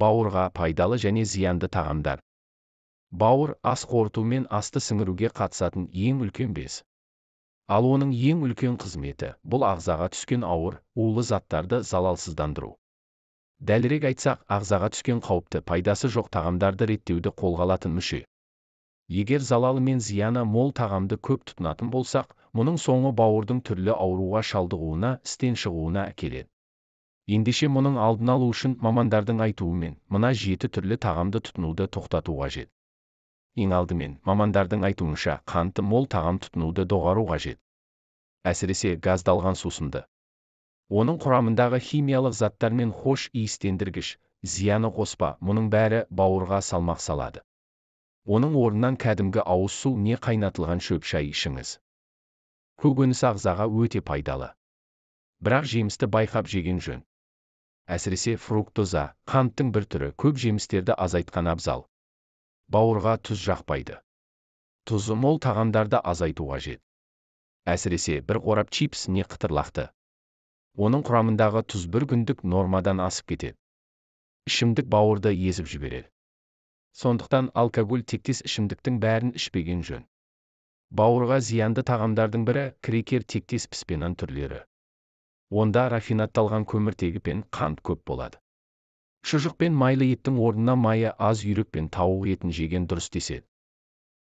Бауырға пайдалы және зиянды тағамдар. Бауыр ас қорыту мен асты сіңіруге қатысатын ең үлкен без. Ал оның ең үлкен қызметі бұл ағзаға түскен ауыр, улы заттарды залалсыздандыру. Дәлірек айтсақ, ағзаға түскен қауіпті пайдасы жоқ тағамдарды реттеуді қолға алатын мүше. Егер залалы мен зияны мол тағамды көп тұтынатын болсақ, мұның соңы бауырдың түрлі ауруға шалдығуына, істен шығуына әкеледі. Ендеше мұның алдын алу үшін мамандардың айтуымен мына 7 түрлі тағамды тұтынуды тоқтату қажет. Ең алдымен, мамандардың айтуынша қанты мол тағам тұтынуды доғару қажет. Әсіресе газдалған сусынды. Оның құрамындағы химиялық заттар мен хош иістендіргіш, зияны қоспа, мұның бәрі бауырға салмақ салады. Оның орнынан кәдімгі ауыз су не қайнатылған шөп шай ішіңіз. Көкөніс ағзаға өте пайдалы. Бірақ жемісті байқап жеген жөн. Әсіресе фруктоза, қанттың бір түрі, көп жемістерді азайтқан абзал. Бауырға тұз жақпайды. Тұзы мол тағамдарды азайту қажет. Әсіресе бір қорап чипс не қытырлақты. Оның құрамындағы тұз бір күндік нормадан асып кетеді. Ішімдік бауырды езіп жібереді. Сондықтан алкоголь тектес ішімдіктің бәрін ішпеген жөн. Бауырға зиянды тағамдардың бірі крекер тектес піспенан түрлері. Онда рафинатталған көміртегі пен қант көп болады. Шұжық пен майлы еттің орнына майы аз үйрек пен тауық етін жеген дұрыс деседі.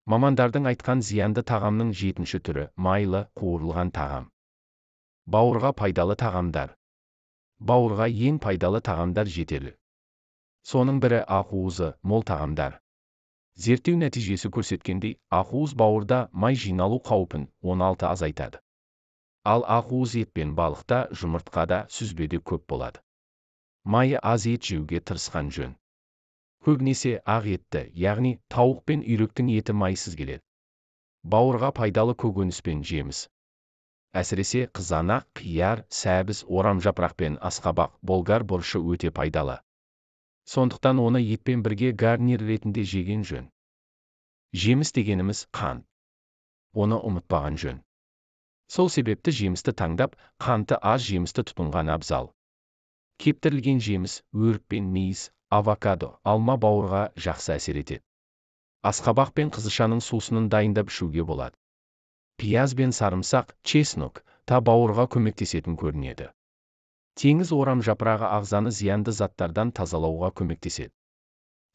Мамандардың айтқан зиянды тағамның 7-ші түрі майлы, қуырылған тағам. Бауырға пайдалы тағамдар. Бауырға ең пайдалы тағамдар жетерлік. Соның бірі ақуызы, мол тағамдар. Зерттеу нәтижесі көрсеткендей, ақуыз бауырда май жиналу қаупін 16 азайтады. Ал ақуыз ет пен балықта, жұмыртқада, сүзбеде көп болады. Майы аз ет жеуге тырысқан жөн. Көбінесе ақ етті, яғни тауық пен үйректің еті майсыз келеді. Бауырға пайдалы көкөніс пен жеміс. Әсіресе қызанақ, қияр, сәбіз, орамжапырақ пен асқабақ, болгар бұрышы өте пайдалы. Сондықтан оны етпен бірге гарнир ретінде жеген жөн. Жеміс дегеніміз қант. Оны ұмытпаған жөн. Сол себепті жемісті таңдап, қанты аз жемісті тұтынған абзал. Кептірілген жеміс, өрік пен мейіз, авокадо, алма бауырға жақсы әсер етеді. Асқабақ пен қызылшаның сусынын дайындап ішуге болады. Пияз бен сарымсақ, чеснок та бауырға көмектесетін көрінеді. Теңіз орамжапырағы ағзаны зиянды заттардан тазалауға көмектеседі.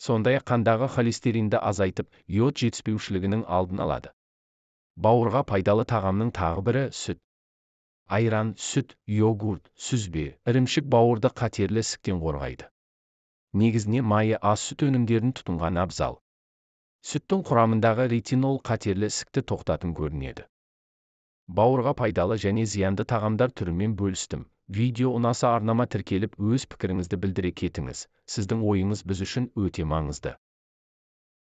Сондай-ақ қандағы холестеринді азайтып, йод жетіспеушілігінің алдын алады. Бауырға пайдалы тағамның тағы бірі сүт. Айран, сүт, йогурт, сүзбе, ірімшік бауырды қатерлі ісіктен қорғайды. Негізіне майы аз сүт өнімдерін тұтынған абзал. Сүттің құрамындағы ретинол қатерлі ісікті тоқтатын көрінеді. Бауырға пайдалы және зиянды тағамдар түрімен бөлістім. Видео ұнаса арнама тіркеліп өз пікіріңізді білдіре кетіңіз. Сіздің ойыңыз біз үшін өте маңызды.